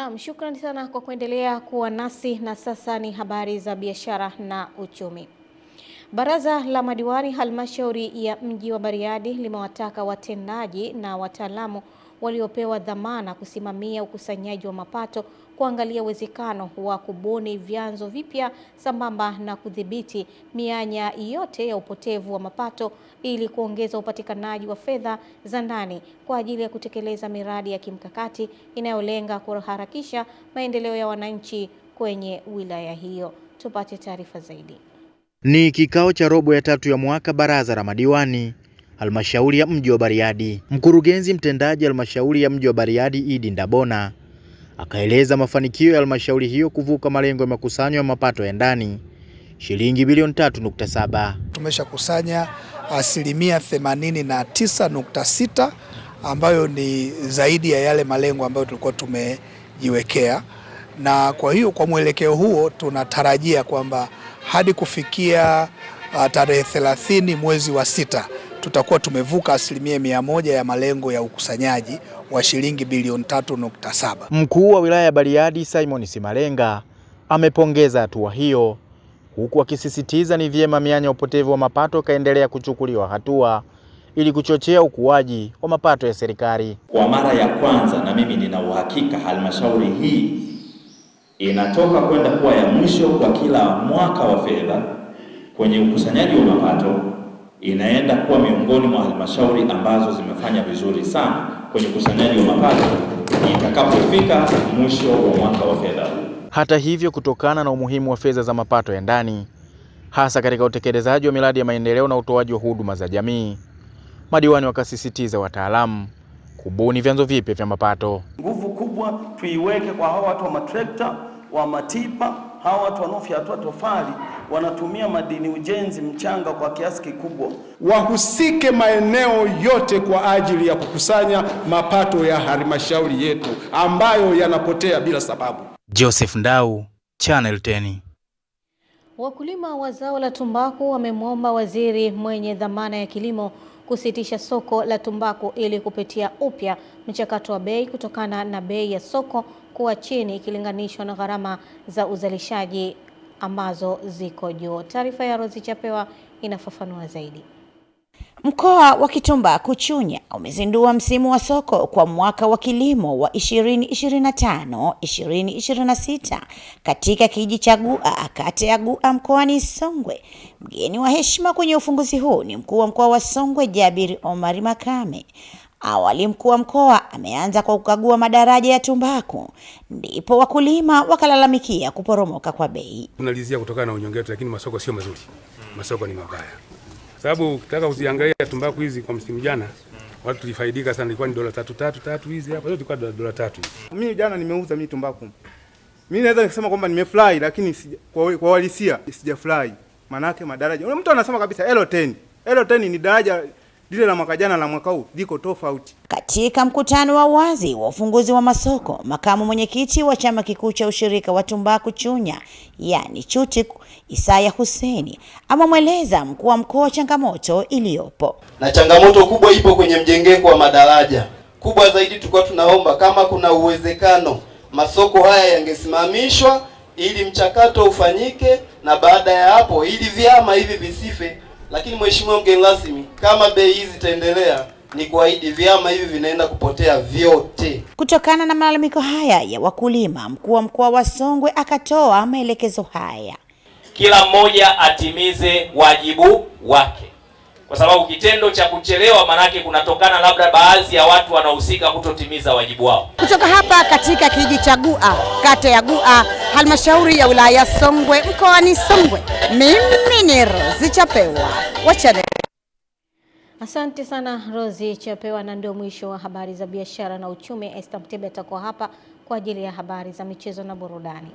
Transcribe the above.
Naam, shukrani sana kwa kuendelea kuwa nasi, na sasa ni habari za biashara na uchumi. Baraza la madiwani halmashauri ya mji wa Bariadi limewataka watendaji na wataalamu waliopewa dhamana kusimamia ukusanyaji wa mapato kuangalia uwezekano wa kubuni vyanzo vipya sambamba na kudhibiti mianya yote ya upotevu wa mapato ili kuongeza upatikanaji wa fedha za ndani kwa ajili ya kutekeleza miradi ya kimkakati inayolenga kuharakisha maendeleo ya wananchi kwenye wilaya hiyo. Tupate taarifa zaidi. Ni kikao cha robo ya tatu ya mwaka baraza la madiwani halmashauri ya mji wa Bariadi. Mkurugenzi mtendaji halmashauri ya mji wa Bariadi Idi Ndabona akaeleza mafanikio ya halmashauri hiyo kuvuka malengo ya makusanyo ya mapato ya ndani shilingi bilioni 3.7. Tumeshakusanya asilimia 89.6 ambayo ni zaidi ya yale malengo ambayo tulikuwa tumejiwekea, na kwa hiyo kwa mwelekeo huo tunatarajia kwamba hadi kufikia tarehe 30 mwezi wa 6 tutakuwa tumevuka asilimia 100 ya malengo ya ukusanyaji wa shilingi bilioni 3.7. Mkuu wa wilaya ya Bariadi Simon Simalenga amepongeza hatua hiyo, huku akisisitiza ni vyema mianya ya upotevu wa mapato kaendelea kuchukuliwa hatua ili kuchochea ukuaji wa mapato ya serikali. Kwa mara ya kwanza, na mimi nina uhakika halmashauri hii inatoka kwenda kuwa ya mwisho kwa kila mwaka wa fedha kwenye ukusanyaji wa mapato, inaenda kuwa miongoni mwa halmashauri ambazo zimefanya vizuri sana kwenye ukusanyaji wa mapato itakapofika mwisho wa mwaka wa fedha. Hata hivyo, kutokana na umuhimu wa fedha za mapato ya ndani hasa katika utekelezaji wa miradi ya maendeleo na utoaji wa huduma za jamii, madiwani wakasisitiza wataalamu kubuni vyanzo vipya vya mapato. Nguvu kubwa tuiweke kwa hawa watu wa matrekta, wa matipa, hawa watu wanaofyatua tofali, wanatumia madini ujenzi, mchanga kwa kiasi kikubwa. Wahusike maeneo yote kwa ajili ya kukusanya mapato ya halmashauri yetu ambayo yanapotea bila sababu. Joseph Ndau, Channel 10. Wakulima wa zao la tumbaku wamemwomba waziri mwenye dhamana ya kilimo kusitisha soko la tumbaku ili kupitia upya mchakato wa bei kutokana na bei ya soko kuwa chini ikilinganishwa na gharama za uzalishaji ambazo ziko juu. Taarifa ya Rozi Chapewa inafafanua zaidi. Mkoa wa Tumbaku Chunya umezindua msimu wa soko kwa mwaka wa kilimo wa 2025-2026 katika kijiji cha Gua, kata ya Gua, mkoani Songwe. Mgeni wa heshima kwenye ufunguzi huu ni mkuu wa mkoa wa Songwe Jabir Omar Makame. Awali mkuu wa mkoa ameanza kwa kukagua madaraja ya tumbaku, ndipo wakulima wakalalamikia kuporomoka kwa bei. Tunalizia kutokana na unyonge wetu, lakini masoko sio mazuri. Masoko ni mabaya. Sababu ukitaka uziangalia tumbaku hizi kwa msimu jana watu tulifaidika sana, ilikuwa ni dola 3 hizi hapa, zote ilikuwa dola 3. Mimi jana nimeuza tumbaku. Mimi naweza kusema kwamba nimefurahi, lakini kwa walisia sijafurahi. Maana yake madaraja. Ule mtu anasema kabisa L10 ni daraja lile la mwaka jana la mwaka huu liko tofauti. Katika mkutano wa wazi wa ufunguzi wa masoko, makamu mwenyekiti wa chama kikuu cha ushirika wa tumbaku Chunya, yani Chutiku, Isaya Hussein, amemweleza mkuu wa mkoa changamoto iliyopo. Na changamoto kubwa ipo kwenye mjengeko wa madaraja. Kubwa zaidi tulikuwa tunaomba kama kuna uwezekano masoko haya yangesimamishwa ili mchakato ufanyike, na baada ya hapo ili vyama hivi visife. Lakini mheshimiwa mgeni rasmi, kama bei hizi zitaendelea, ni kuahidi vyama hivi vinaenda kupotea vyote. Kutokana na malalamiko haya ya wakulima, mkuu wa mkoa wa Songwe akatoa maelekezo haya. Kila mmoja atimize wajibu wake, kwa sababu kitendo cha kuchelewa manake kunatokana labda baadhi ya watu wanaohusika kutotimiza wajibu wao. Kutoka hapa katika kijiji cha Gua, kata ya Gua, halmashauri ya wilaya ya Songwe, mkoani Songwe, mimi ni Rozi Chapewa wa Channel. Asante sana Rozi Chapewa, na ndio mwisho wa habari za biashara na uchumi. Esther Mtebe atakuwa hapa kwa ajili ya habari za michezo na burudani.